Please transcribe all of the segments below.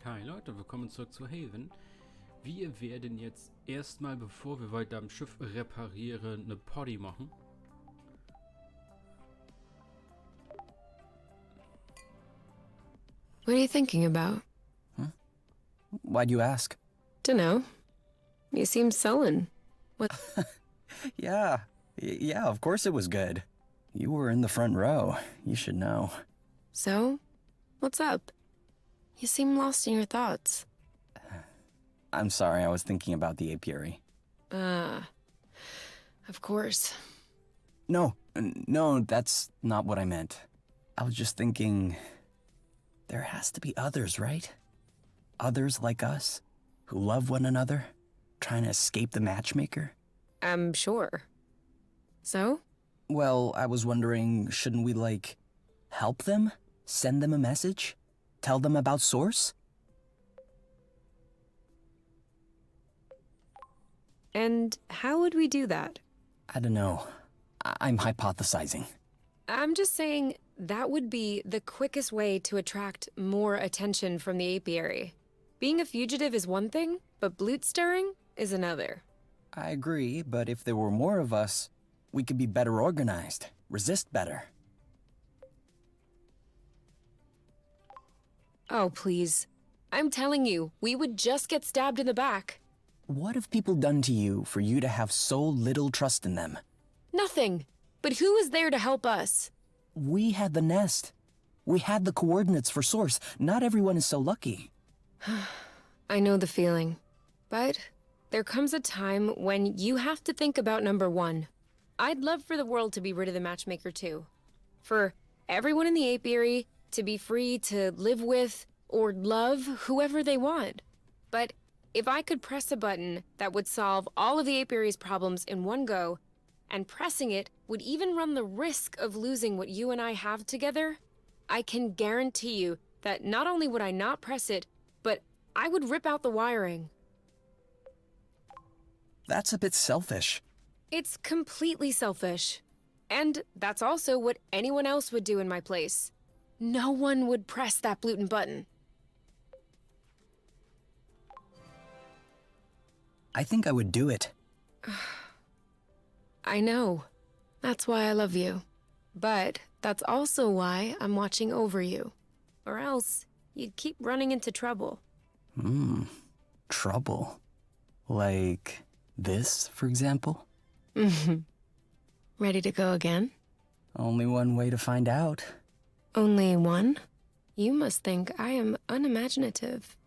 Hi Leute, willkommen zurück zu Haven. Wir werden jetzt erstmal, bevor wir weiter am Schiff reparieren, eine Party machen. What are you thinking about? Huh? Why'd you ask? Dunno. You seem sullen. What? Yeah, of course it was good. You were in the front row. You should know. So? What's up? You seem lost in your thoughts. I'm sorry, I was thinking about the apiary. Of course. No, that's not what I meant. I was just thinking... There has to be others, right? Others like us, who love one another, trying to escape the matchmaker? I'm sure. So? Well, I was wondering, shouldn't we, like, help them? Send them a message? Tell them about Source? And how would we do that? I don't know. I'm hypothesizing. I'm just saying that would be the quickest way to attract more attention from the apiary. Being a fugitive is one thing, but blood stirring is another. I agree, but if there were more of us, we could be better organized, resist better. Oh, please. I'm telling you, we would just get stabbed in the back. What have people done to you for you to have so little trust in them? Nothing. But who is there to help us? We had the nest. We had the coordinates for Source. Not everyone is so lucky. I know the feeling. But there comes a time when you have to think about number one. I'd love for the world to be rid of the matchmaker too. For everyone in the apiary to be free to live with or love whoever they want. But if I could press a button that would solve all of the apiary's problems in one go, and pressing it would even run the risk of losing what you and I have together, I can guarantee you that not only would I not press it, but I would rip out the wiring. That's a bit selfish. It's completely selfish. And that's also what anyone else would do in my place. No one would press that gluten button. I think I would do it. I know. That's why I love you. But that's also why I'm watching over you. Or else, you'd keep running into trouble. Trouble. Like this, for example? Ready to go again? Only one way to find out. Only one? You must think I am unimaginative.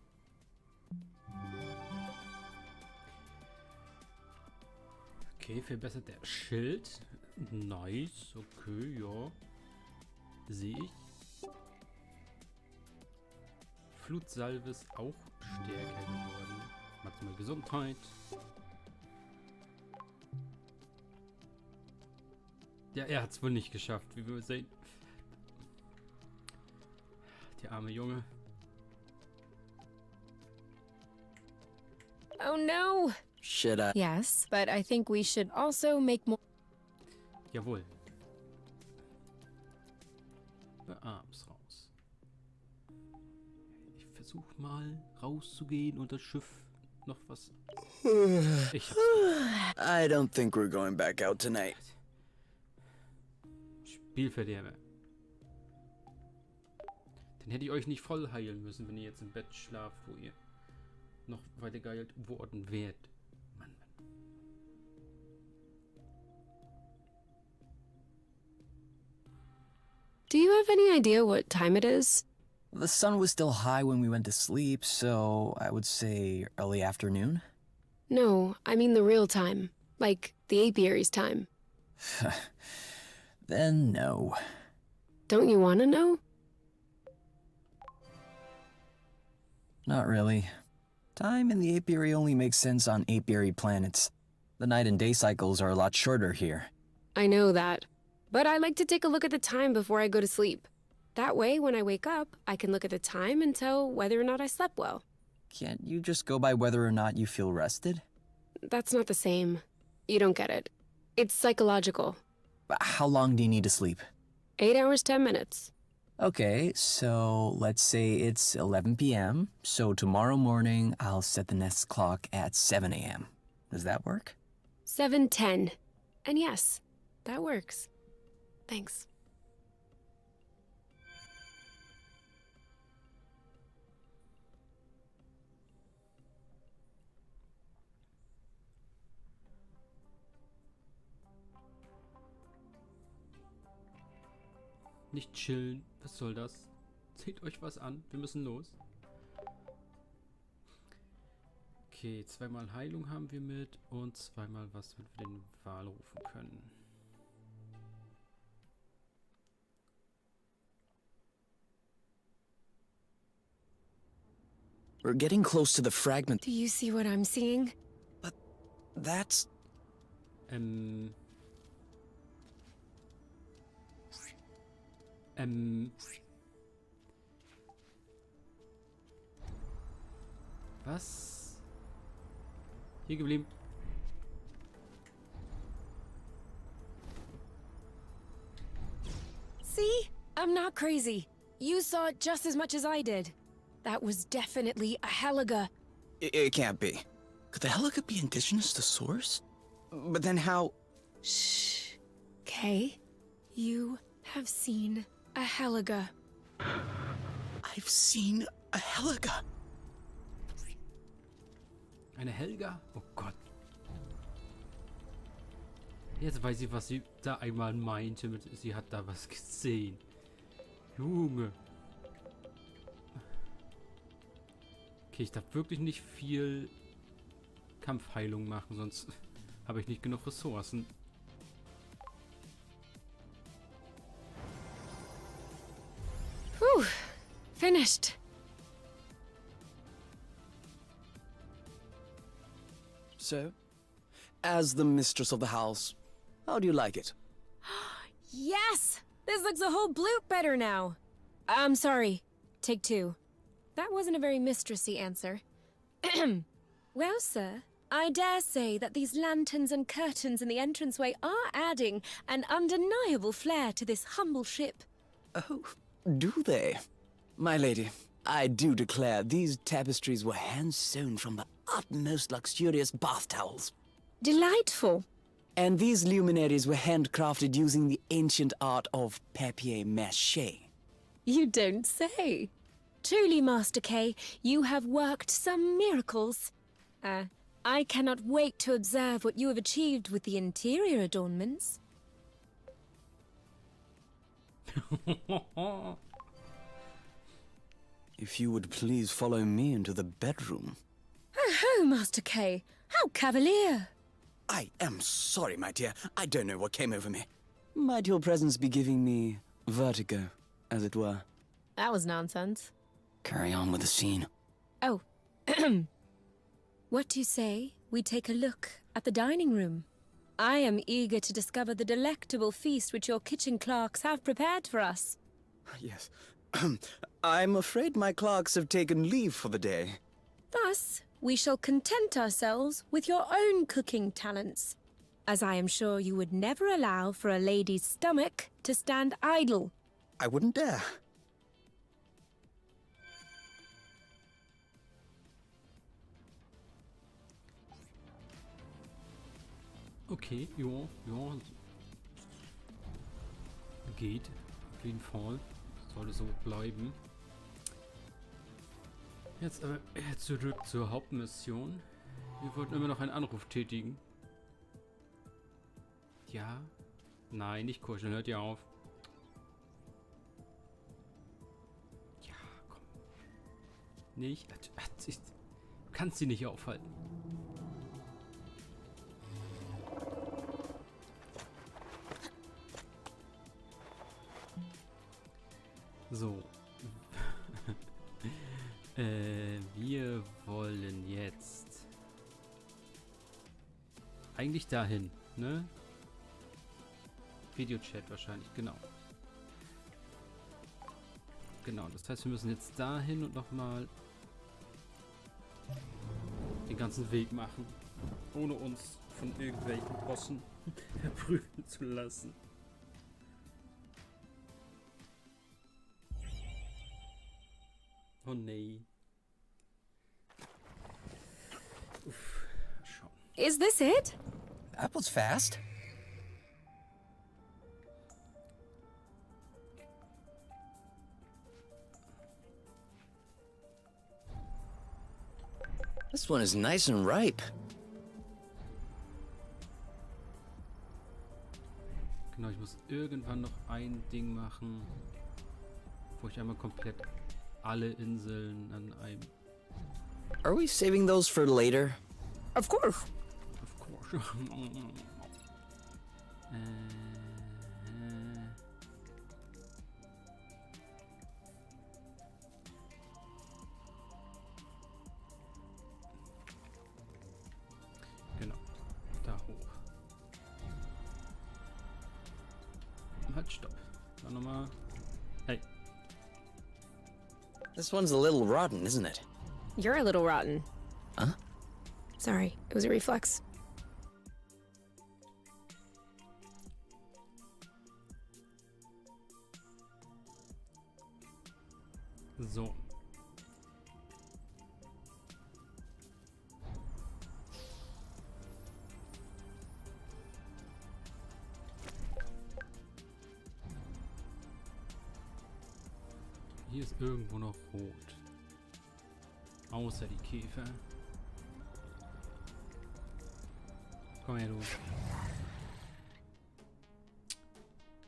Okay, verbessert der Schild. Nice, okay, ja. Sehe ich. Flutsalve ist auch stärker geworden. Maximal Gesundheit. Ja, er hat es wohl nicht geschafft, wie wir sehen. Der arme Junge. Oh no! Should I? Yes, but I think we should also make more. Jawohl. Abends raus. Ich versuche mal rauszugehen und das Schiff noch was. Ich hab's. I don't think we're going back out tonight. Spielverderber. Dann hätte ich euch nicht voll heilen müssen, wenn ihr jetzt im Bett schlaft, wo ihr noch weiter geheilt worden wärt. Mann. Do you have any idea what time it is? The sun was still high when we went to sleep, so I would say early afternoon. No, I mean the real time. Like the apiary's time. Then no. Don't you want to know? Not really. Time in the apiary only makes sense on apiary planets. The night and day cycles are a lot shorter here. I know that. But I like to take a look at the time before I go to sleep. That way, when I wake up, I can look at the time and tell whether or not I slept well. Can't you just go by whether or not you feel rested? That's not the same. You don't get it. It's psychological. How long do you need to sleep? 8 hours, 10 minutes. Okay, so let's say it's 11 p.m. So tomorrow morning, I'll set the nest clock at 7 a.m. Does that work? 7:10. And yes, that works. Thanks. Nicht chillen. Was soll das? Zieht euch was an. Wir müssen los. Okay, 2-mal Heilung haben wir mit und 2-mal was, damit wir den Wal rufen können. We're getting close to the fragment. Do you see what I'm seeing? But that's... Was? Hier geblieben. See? I'm not crazy. You saw it just as much as I did. That was definitely a heliga. It can't be. Could the Helica be indigenous to Source? But then how... Shh. Kay, you have seen a heliga. I've seen a Helica. Eine Helga? Oh Gott. Jetzt weiß ich, was sie da einmal meinte mit, sie hat da was gesehen. Junge. Okay, ich darf wirklich nicht viel Kampfheilung machen, sonst habe ich nicht genug Ressourcen. Whew. Finished. So, as the mistress of the house, how do you like it? Yes! This looks a whole bloop better now. I'm sorry. Take 2. That wasn't a very mistressy answer. Well, sir, I dare say that these lanterns and curtains in the entranceway are adding an undeniable flair to this humble ship. Oh, do they? My lady, I do declare these tapestries were hand-sewn from the utmost luxurious bath towels. Delightful. And these luminaries were handcrafted using the ancient art of papier-mâché. You don't say. Truly, Master K, you have worked some miracles. I cannot wait to observe what you have achieved with the interior adornments. If you would please follow me into the bedroom. Oh, Master K, how cavalier. I am sorry, my dear. I don't know what came over me. Might your presence be giving me vertigo, as it were? That was nonsense. Carry on with the scene. Oh, what do you say we take a look at the dining room? I am eager to discover the delectable feast which your kitchen clerks have prepared for us. Yes. I'm afraid my clerks have taken leave for the day. Thus, we shall content ourselves with your own cooking talents, as I am sure you would never allow for a lady's stomach to stand idle. I wouldn't dare. Okay, ja. Geht. Auf jeden Fall. Sollte so bleiben. Jetzt aber zurück zur Hauptmission. Wir wollten immer noch einen Anruf tätigen. Ja? Nein, nicht kuscheln, hört ihr auf. Ja, komm. Nicht. Du kannst sie nicht aufhalten. So. Wir wollen jetzt eigentlich dahin, ne? Videochat wahrscheinlich, genau. Genau, das heißt, wir müssen jetzt dahin und nochmal den ganzen Weg machen, ohne uns von irgendwelchen Bossen verprügeln zu lassen. Oh nee. Uff, schauen. Is this it? That was fast. This one is nice and ripe. Genau, ich muss irgendwann noch ein Ding machen, wo ich einmal komplett alle Inseln an einem... Are we saving those for later? Of course. Of course. Genau, da hoch. Halt, stopp. Dann nochmal. Hey. This one's a little rotten, isn't it? You're a little rotten. Huh? Sorry, it was a reflex. So. Hier ist irgendwo noch rot. Außer die Käfer. Komm her, du.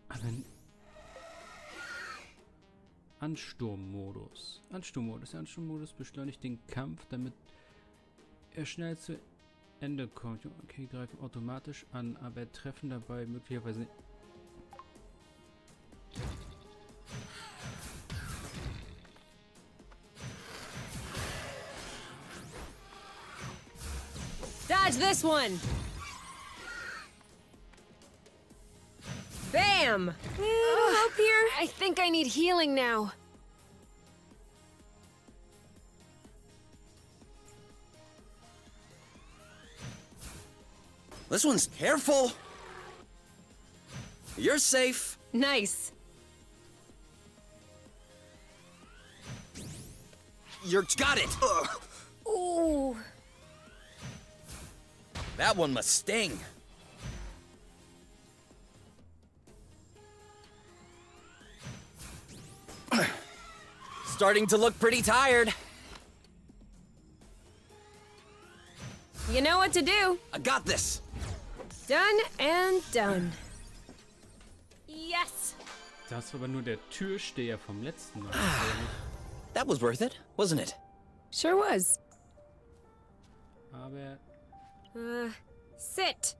Also Ansturmmodus. Ansturmmodus. Der Ansturmmodus beschleunigt den Kampf, damit er schnell zu Ende kommt. Okay, greifen automatisch an, aber treffen dabei möglicherweise... Dodge this one! Bam! Help here? I think I need healing now. This one's careful. You're safe. Nice. You're got it. Ugh. Ooh. That one must sting. Starting to look pretty tired. You know what to do. I got this. Done and done. Yes! Das war aber nur der Türsteher vom letzten Mal. That was worth it, wasn't it? Sure was. Aber Sit.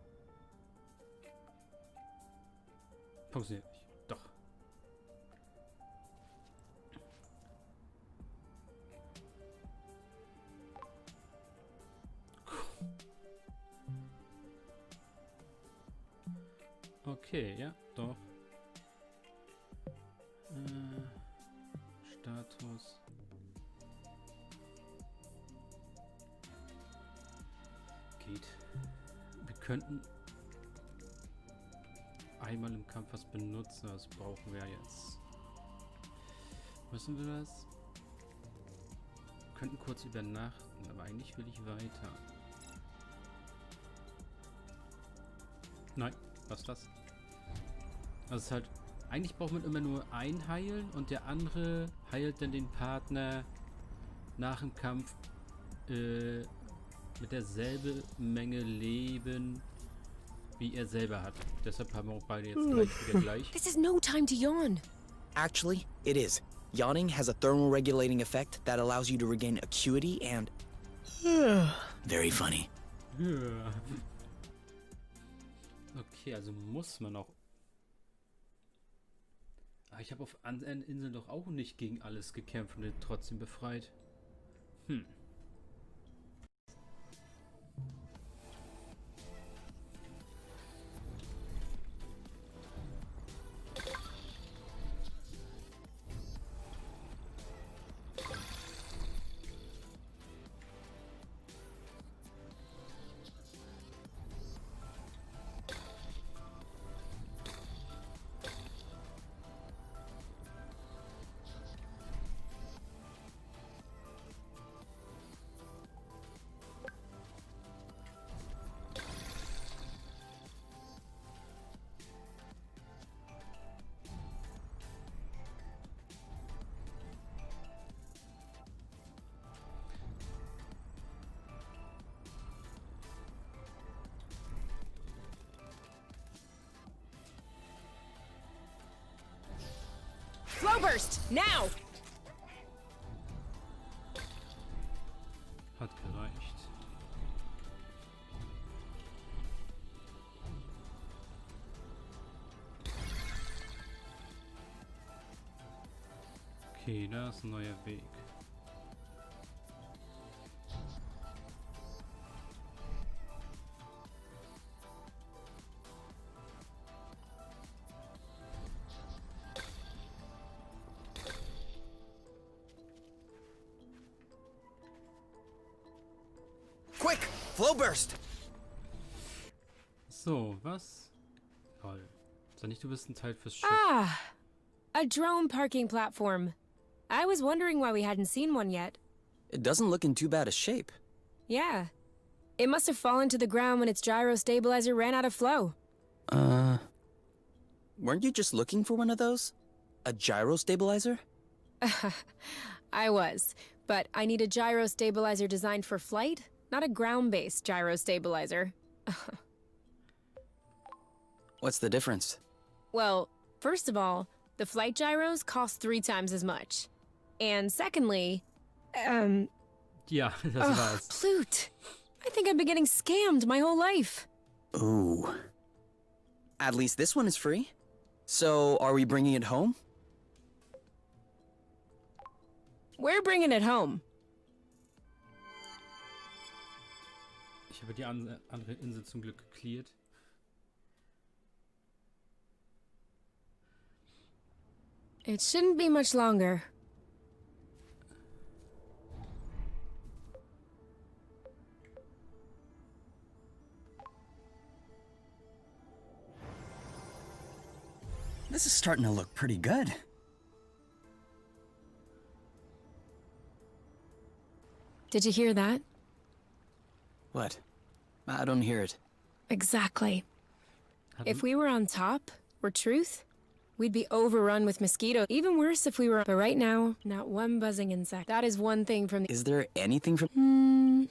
funktioniert nicht. Doch. Okay, ja, doch. Status. Geht. Wir könnten einmal im Kampf was benutzen, das brauchen wir jetzt. Müssen wir das? Wir könnten kurz übernachten, aber eigentlich will ich weiter. Nein, was ist das? Also es ist halt, eigentlich braucht man immer nur ein Heilen und der andere heilt dann den Partner nach dem Kampf mit derselben Menge Leben, wie er selber hat. Deshalb haben wir auch beide jetzt gleich wieder gleich. This is no time to yawn. Actually, it is. Yawning has a thermal-regulating effect that allows you to regain acuity and... Very funny. Ja. Okay, also muss man auch... Aber ich habe auf anderen Inseln doch auch nicht gegen alles gekämpft und trotzdem befreit. Hm. Flow burst! Now! Hat gereicht. Okay, da ist ein neuer Weg. Quick! Flow burst! So, was? Toll. Sag nicht, du bist ein Teil fürs Schiff. Ah! A drone parking platform. I was wondering why we hadn't seen one yet. It doesn't look in too bad a shape. Yeah. It must have fallen to the ground when its gyrostabilizer ran out of flow. Weren't you just looking for one of those? A gyrostabilizer? I was, but I need a gyrostabilizer designed for flight, not a ground-based gyrostabilizer. What's the difference? Well, first of all, the flight gyros cost 3 times as much. And secondly, Ja, das war's. Plute. I think I've been getting scammed my whole life. Ooh. At least this one is free. So, are we bringing it home? We're bringing it home. Ich habe die andere Insel zum Glück gecleared. It shouldn't be much longer. This is starting to look pretty good. Did you hear that? What? I don't hear it. Exactly. If we were on top, or truth, we'd be overrun with mosquitoes. Even worse if we were... But right now, not one buzzing insect. That is one thing from the... Is there anything from...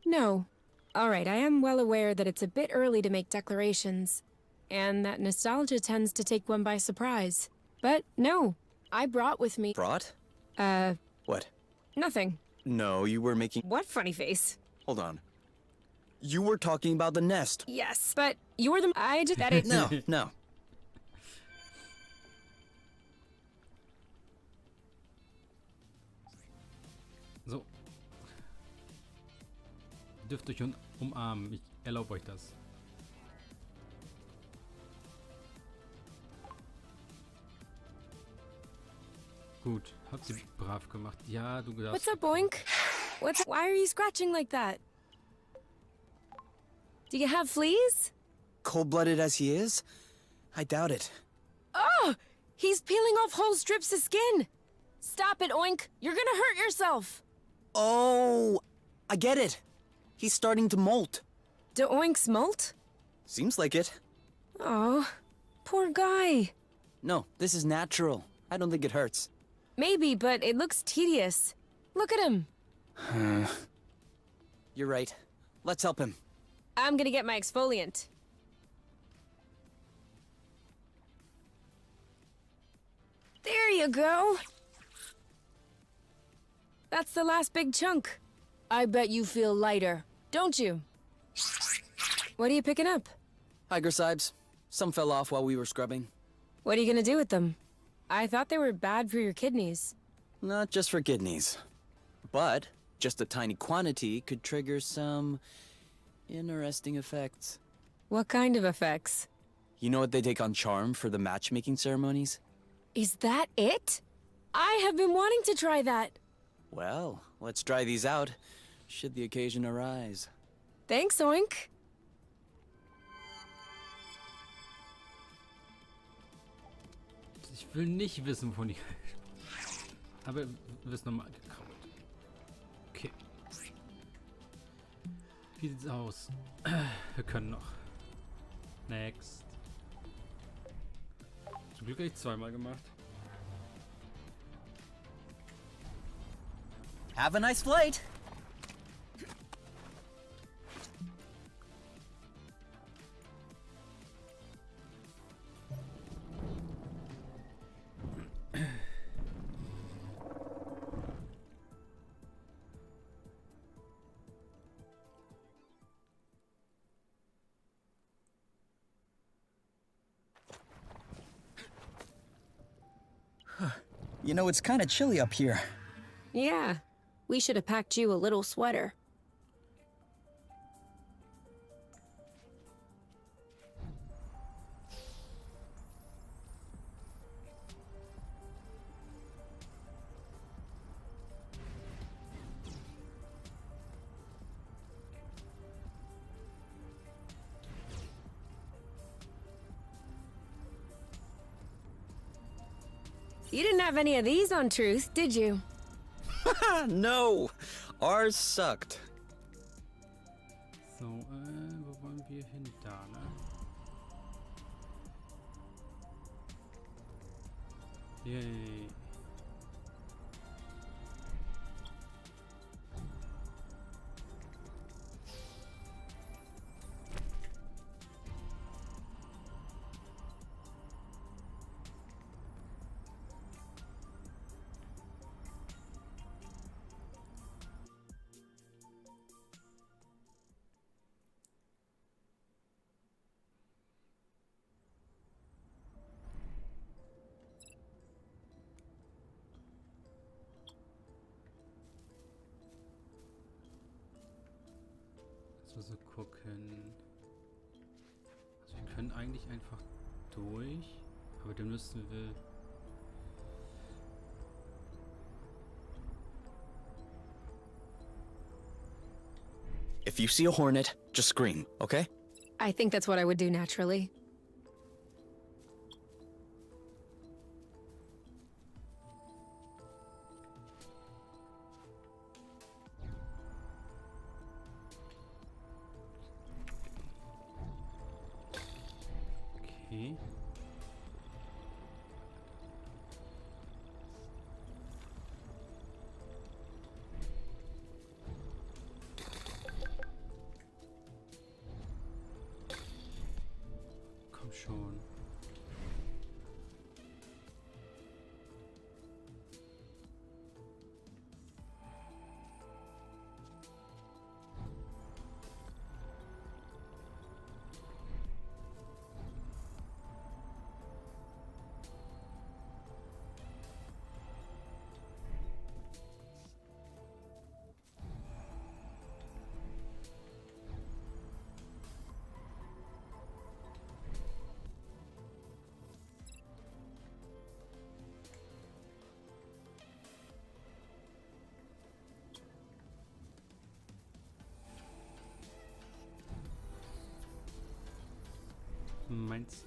No. All right, I am well aware that it's a bit early to make declarations, and that nostalgia tends to take one by surprise. But no, I brought with me... Brought? What? Nothing. No, you were making... What funny face? Hold on. You were talking about the nest. Yes, but you're the... I just... That it... No, no. So. Ihr dürft euch umarmen. Ich erlaube euch das. Gut, habt ihr brav gemacht. Ja, du darfst. What's up, Boink? Why are you scratching like that? Do you have fleas? Cold-blooded as he is, I doubt it. Oh! He's peeling off whole strips of skin! Stop it, Oink! You're gonna hurt yourself! Oh, I get it. He's starting to molt. Do Oinks molt? Seems like it. Oh, poor guy. No, this is natural. I don't think it hurts. Maybe, but it looks tedious. Look at him. You're right. Let's help him. I'm gonna get my exfoliant. There you go. That's the last big chunk. I bet you feel lighter, don't you? What are you picking up? Hygrosibes. Some fell off while we were scrubbing. What are you gonna do with them? I thought they were bad for your kidneys. Not just for kidneys. But just a tiny quantity could trigger some interesting effects. What kind of effects? You know what they take on charm for the matchmaking ceremonies? Is that it? I have been wanting to try that. Well, let's try these out, should the occasion arise. Thanks, Oink. Ich will nicht wissen, wovon die... Aber wir wissen nochmal gekauft. Okay. Wie sieht's aus? Wir können noch. Next. Zum Glück habe ich zweimal gemacht. Have a nice flight. You know, it's kind of chilly up here. Yeah, we should have packed you a little sweater. You didn't have any of these on Truth, did you? No, ours sucked. So, wo wollen wir hin? Da, ne? Yay. So gucken. Also wir können eigentlich einfach durch, aber dann müssten wir... If you see a hornet, just scream, okay? I think that's what I would do naturally. Okay. Komm schon. Meins.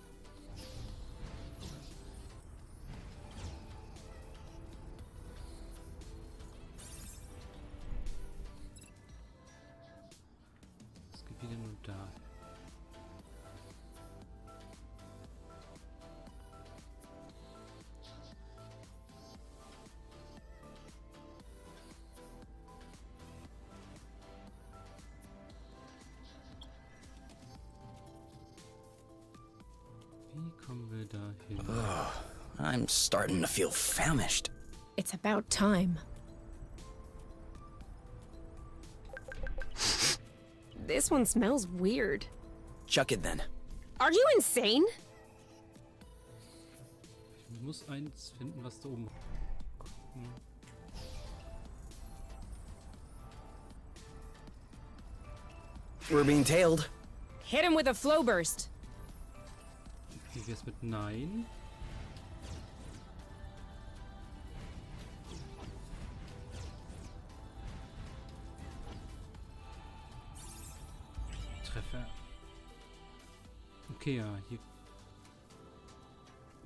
Es geht wieder nur da. Wie kommen wir da hin? I'm starting to feel famished. It's about time. This one smells weird. Chuck it then. Are you insane? Ich muss eins finden, was da oben... We're being tailed. Hit him with a flow burst. Wie wär's mit Nein? Treffer. Okay, ja, hier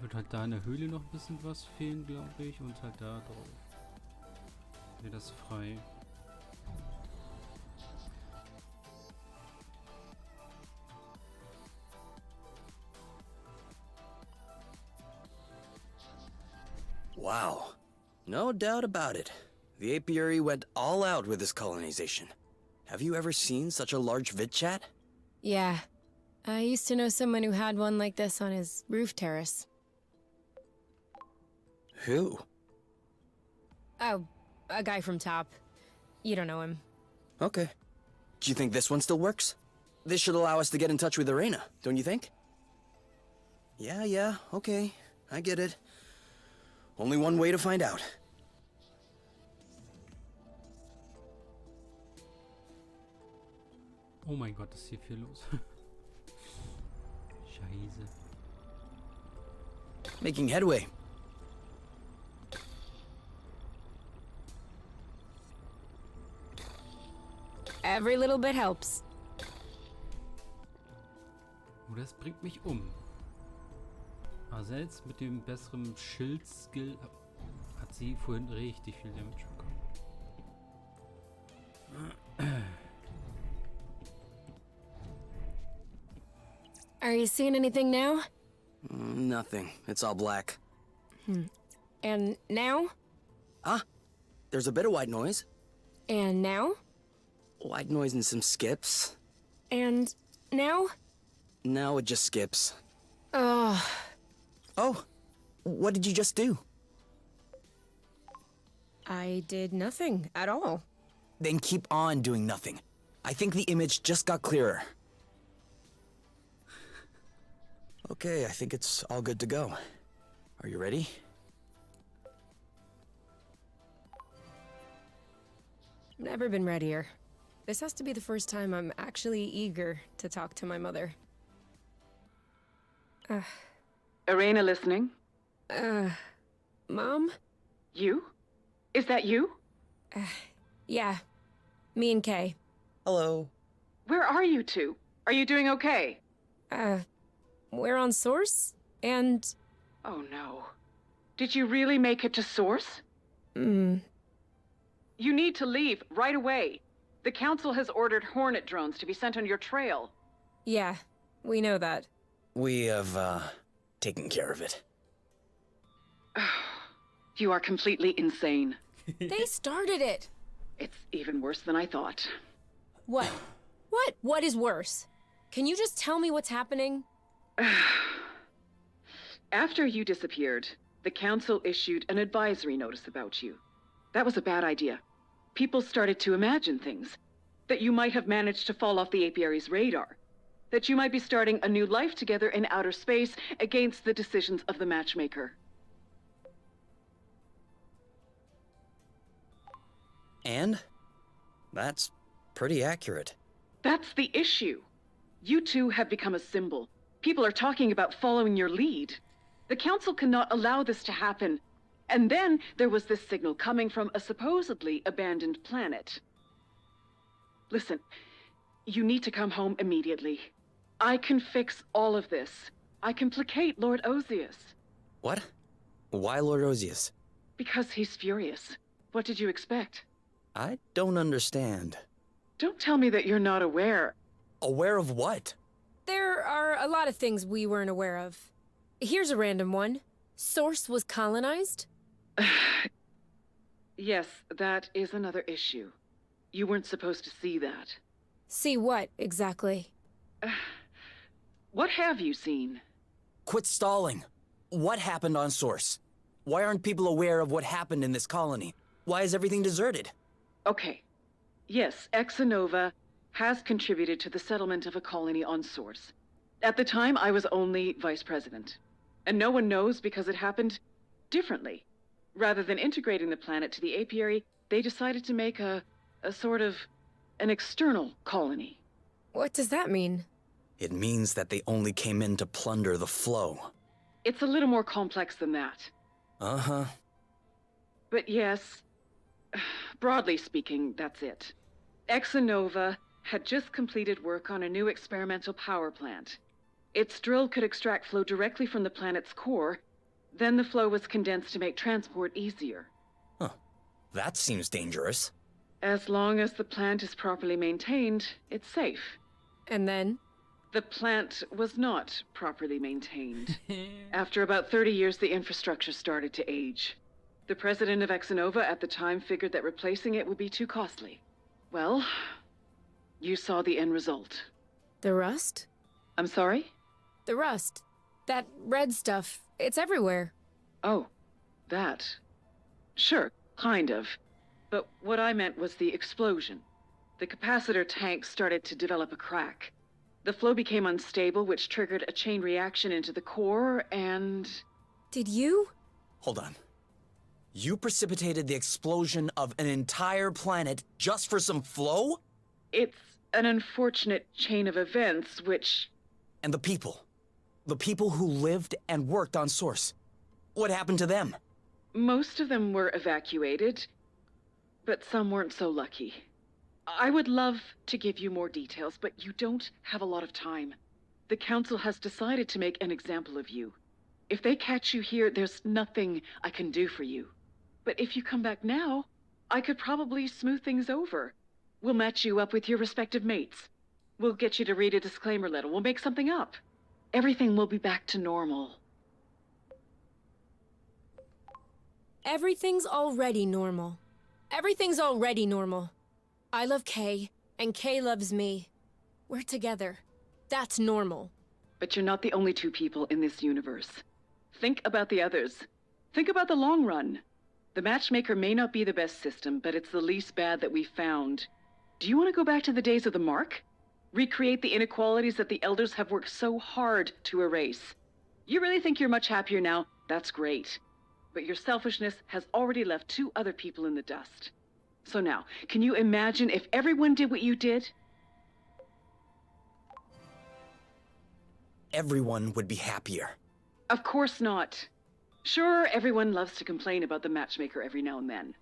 wird halt da in der Höhle noch ein bisschen was fehlen, glaube ich, und halt da drauf. Wäre das frei. Wow. No doubt about it. The apiary went all out with this colonization. Have you ever seen such a large vid chat? Yeah. I used to know someone who had one like this on his roof terrace. Who? Oh, a guy from top. You don't know him. Okay. Do you think this one still works? This should allow us to get in touch with Arena, don't you think? Yeah, okay. I get it. Only one way to find out. Oh mein Gott, ist hier viel los. Scheiße. Making headway. Every little bit helps. Oh, das bringt mich um. Aber selbst mit dem besseren Schild-Skill hat sie vorhin richtig viel Damage bekommen. Are you seeing anything now? Nothing. It's all black. And now? Ah, there's a bit of white noise. And now? White noise and some skips. And now? Now it just skips. Ugh. Oh, what did you just do? I did nothing at all. Then keep on doing nothing. I think the image just got clearer. Okay, I think it's all good to go. Are you ready? Never been readier. This has to be the first time I'm actually eager to talk to my mother. Arena listening? Mom? You? Is that you? Yeah. Me and Kay. Hello. Where are you two? Are you doing okay? We're on Source, and... Oh no. Did you really make it to Source? You need to leave right away. The Council has ordered Hornet drones to be sent on your trail. Yeah, we know that. We have, taken care of it. You are completely insane. They started it! It's even worse than I thought. What? What? What is worse? Can you just tell me what's happening? After you disappeared, the Council issued an advisory notice about you. That was a bad idea. People started to imagine things. That you might have managed to fall off the apiary's radar. That you might be starting a new life together in outer space against the decisions of the matchmaker. And? That's pretty accurate. That's the issue. You two have become a symbol. People are talking about following your lead. The Council cannot allow this to happen. And then there was this signal coming from a supposedly abandoned planet. Listen, you need to come home immediately. I can fix all of this. I can placate Lord Ozius. What? Why Lord Ozius? Because he's furious. What did you expect? I don't understand. Don't tell me that you're not aware. Aware of what? There are a lot of things we weren't aware of. Here's a random one. Source was colonized? Yes, that is another issue. You weren't supposed to see that. See what, exactly? What have you seen? Quit stalling. What happened on Source? Why aren't people aware of what happened in this colony? Why is everything deserted? Okay. Yes, Exanova has contributed to the settlement of a colony on Source. At the time, I was only vice president. And no one knows because it happened differently. Rather than integrating the planet to the apiary, they decided to make a sort of an external colony. What does that mean? It means that they only came in to plunder the flow. It's a little more complex than that. Uh-huh. But yes, broadly speaking, that's it. Exanova had just completed work on a new experimental power plant. Its drill could extract flow directly from the planet's core. Then the flow was condensed to make transport easier. Huh. That seems dangerous. As long as the plant is properly maintained, it's safe. And then? The plant was not properly maintained. After about 30 years, the infrastructure started to age. The president of Exanova at the time figured that replacing it would be too costly. Well, you saw the end result. The rust? I'm sorry? The rust. That red stuff. It's everywhere. Oh, that. Sure, kind of. But what I meant was the explosion. The capacitor tank started to develop a crack. The flow became unstable, which triggered a chain reaction into the core, and... Did you? Hold on. You precipitated the explosion of an entire planet just for some flow? It's an unfortunate chain of events which... And the people. The people who lived and worked on Source. What happened to them? Most of them were evacuated, but some weren't so lucky. I would love to give you more details, but you don't have a lot of time. The Council has decided to make an example of you. If they catch you here, there's nothing I can do for you. But if you come back now, I could probably smooth things over. We'll match you up with your respective mates. We'll get you to read a disclaimer letter. We'll make something up. Everything will be back to normal. Everything's already normal. Everything's already normal. I love Kay, and Kay loves me. We're together. That's normal. But you're not the only two people in this universe. Think about the others. Think about the long run. The matchmaker may not be the best system, but it's the least bad that we found. Do you want to go back to the days of the Mark? Recreate the inequalities that the Elders have worked so hard to erase? You really think you're much happier now? That's great. But your selfishness has already left 2 other people in the dust. So now, can you imagine if everyone did what you did? Everyone would be happier. Of course not. Sure, everyone loves to complain about the matchmaker every now and then.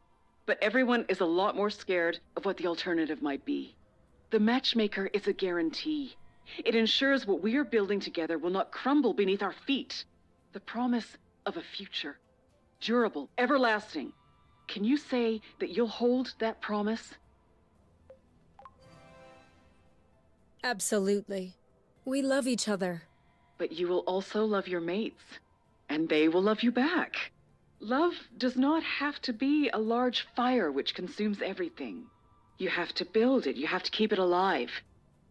But everyone is a lot more scared of what the alternative might be. The matchmaker is a guarantee. It ensures what we are building together will not crumble beneath our feet. The promise of a future. Durable, everlasting. Can you say that you'll hold that promise? Absolutely. We love each other. But you will also love your mates. And they will love you back. Love does not have to be a large fire which consumes everything. You have to build it. You have to keep it alive.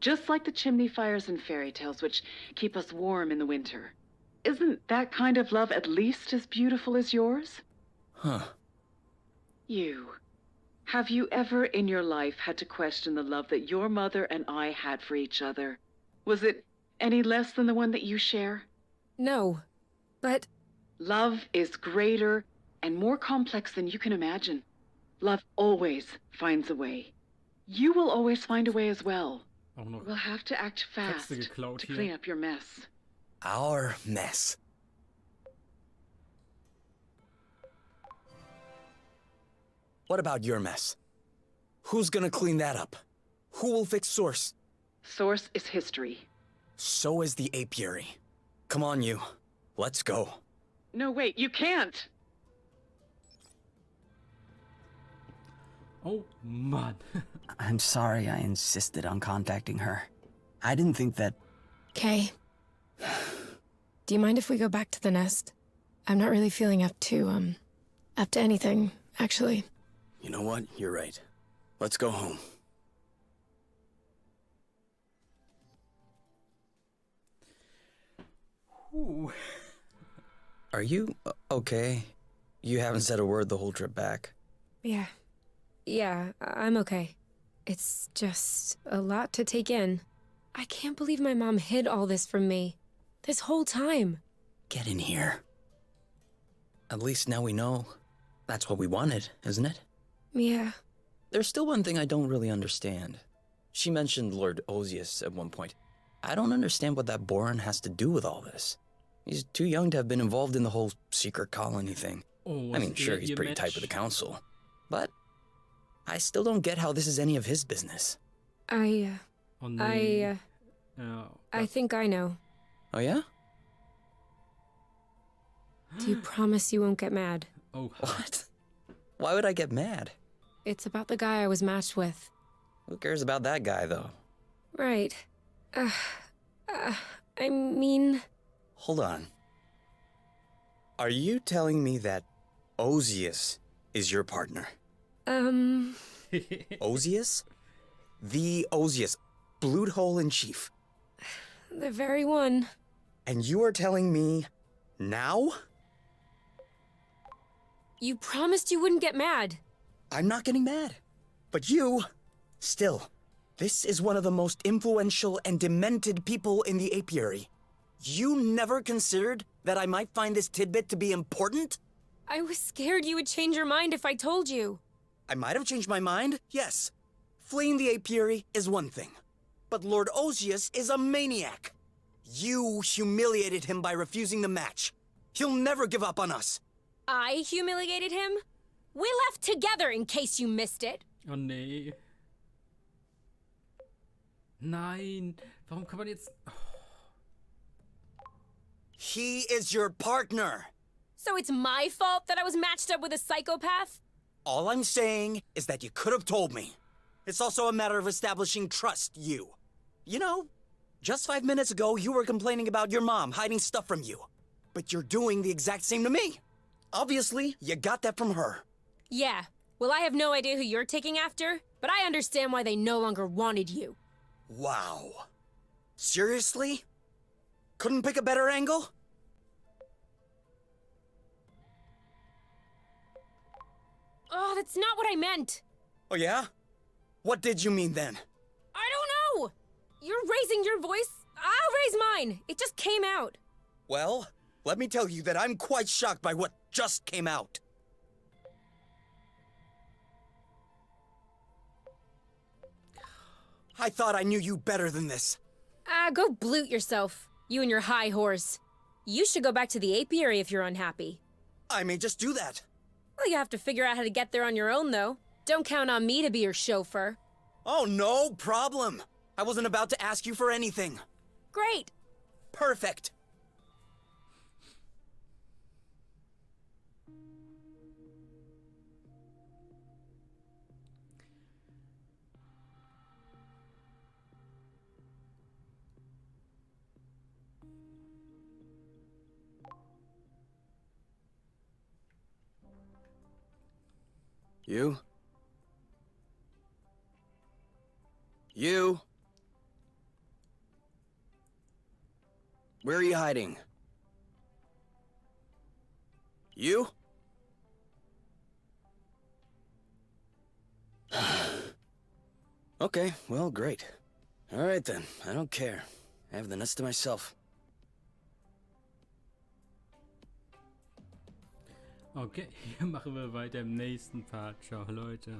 Just like the chimney fires in fairy tales which keep us warm in the winter. Isn't that kind of love at least as beautiful as yours? Huh. Have you ever in your life had to question the love that your mother and I had for each other? Was it any less than the one that you share? No, but... Love is greater and more complex than you can imagine. Love always finds a way. You will always find a way as well. Auch noch We'll have to act fast Texte geklaut to hier. clean up your mess. Our mess. What about your mess? Who's gonna clean that up? Who will fix Source? Source is history. So is the apiary. Come on, you. Let's go. No, wait, you can't! Oh Mann. I'm sorry I insisted on contacting her. I didn't think that... Kay. Do you mind if we go back to the nest? I'm not really feeling up to anything, actually. You know what? You're right. Let's go home. Ooh. Are you okay? You haven't said a word the whole trip back. Yeah, I'm okay. It's just a lot to take in. I can't believe my mom hid all this from me. This whole time. Get in here. At least now we know. That's what we wanted, isn't it? Yeah. There's still one thing I don't really understand. She mentioned Lord Osius at one point. I don't understand what that Boran has to do with all this. He's too young to have been involved in the whole secret colony thing. Oh, I mean, sure, he's pretty tight with the council. But I still don't get how this is any of his business. I think I know. Oh, yeah? Do you promise you won't get mad? Oh, What? Why would I get mad? It's about the guy I was matched with. Who cares about that guy, though? Right. I mean... Hold on. Are you telling me that Osius is your partner? Osius? The Osius, Blood Hole in Chief. The very one. And you are telling me now? You promised you wouldn't get mad. I'm not getting mad. But you... Still, this is one of the most influential and demented people in the apiary. You never considered that I might find this tidbit to be important? I was scared you would change your mind if I told you. I might have changed my mind, yes. Fleeing the apiary is one thing. But Lord Osius is a maniac. You humiliated him by refusing the match. He'll never give up on us. I humiliated him? We left together in case you missed it. Oh nee. Nein. Warum kann man jetzt... Oh. He is your partner. So it's my fault that I was matched up with a psychopath? All I'm saying is that you could have told me. It's also a matter of establishing trust, you. You know, just 5 minutes ago, you were complaining about your mom hiding stuff from you. But you're doing the exact same to me. Obviously, you got that from her. Yeah. Well, I have no idea who you're taking after, but I understand why they no longer wanted you. Wow. Seriously? Couldn't pick a better angle? Oh, that's not what I meant. Oh yeah? What did you mean then? I don't know. You're raising your voice. I'll raise mine. It just came out. Well, let me tell you that I'm quite shocked by what just came out. I thought I knew you better than this. Go bloot yourself. You and your high horse. You should go back to the apiary if you're unhappy. I may just do that. Well, you have to figure out how to get there on your own, though. Don't count on me to be your chauffeur. Oh, no problem. I wasn't about to ask you for anything. Great. Perfect. You? You? Where are you hiding? You? Okay, well, great. All right then, I don't care. I have the nest to myself. Okay, hier machen wir weiter im nächsten Part. Ciao, Leute.